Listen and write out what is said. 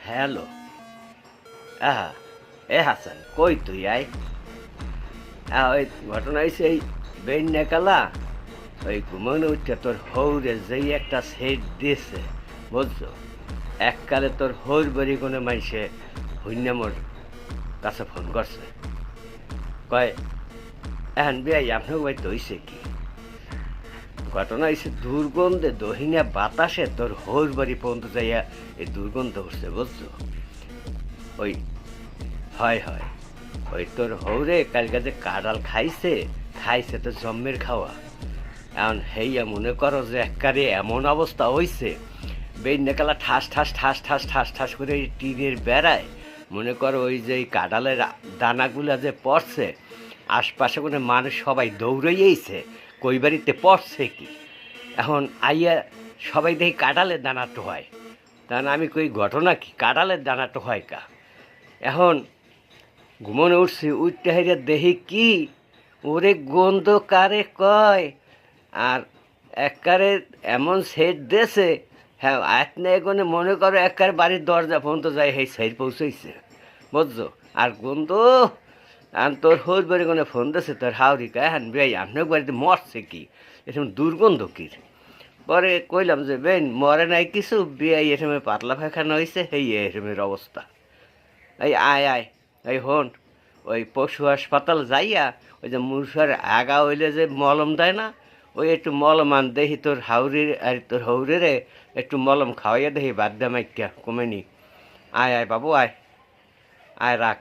Hello. আহা, এ হাসান কই তুই আয়। ওই ঘটনা হয়েছে এই বেন্যা কালা ওই ঘুমানো উঠে তোর হৌরে যেই একটা সেট দিয়েছে বুঝছো। এককালে তোর হৌর বাড়ি কোনো মানুষে হুন্যামর কাছে ফোন করছে, কয় এখন বিয়াই আপনার বাড়িতে হয়েছে কি। ঘটনা হয়েছে দুর্গন্ধে দহিনা বাতাসে তোর হৌর বাড়ি পর্যন্ত যাইয়া এই দুর্গন্ধ উঠছে বুঝছো। ওই হয় হয় ওই তোর হৌরে কালকে যে কাঁড়াল খাইছে খাইছে তো জম্মের খাওয়া। এখন হেইয়া মনে করো যে একবারে এমন অবস্থা হইছে বেন্যাকালা ঠাস ঠাস ঠাস ঠাস ঠাস ঠাস করে টিনের বেড়ায়। মনে করো ওই যে কাঁঠালের দানাগুলা যে পড়ছে আশপাশে কোনো মানুষ সবাই দৌড়াইয়েছে কই বাড়িতে পড়ছে কি। এখন আইয়া সবাই দেখি কাঁঠালের দানা তো হয়, তখন আমি কই ঘটনা কি কাঁঠালের দানা তো হয় কা। এখন ঘুমনে উঠছি উঠতে হাইরে দেখি কি ওরে গন্ধ কারে কয়। আর একবারে এমন সেট দেছে, হ্যাঁ আপনি এখানে মনে করো একবার বাড়ির দরজা পর্যন্ত যায় সেই সাইড পৌঁছাইছে বুঝছো। আর গন্ধ আর তোর হোর বাড়ি কোনো ফোন দিয়েছে তোর হাওড়ি কায় হ্যাঁ ভাই আপনার বাড়িতে মরছে কি, এরকম দুর্গন্ধ কি। পরে কইলাম যে বেন মরে নাই কিছু বিয়ে এরকম পাতলা পায়খানা হয়েছে এই এরকমের অবস্থা। এই আয় আয় এই হন ওই পশু হাসপাতাল যাইয়া ওই যে মুরসার আগা হইলে যে মলম দেয় না, ওই একটু মলম আন দেখি তোর হাউরির আর তোর হৌরেরে একটু মলম খাওয়াইয়া দেখি বাদ দে মাইকা কমেনি। আয় আয় বাবু আয়, আয় রাখ।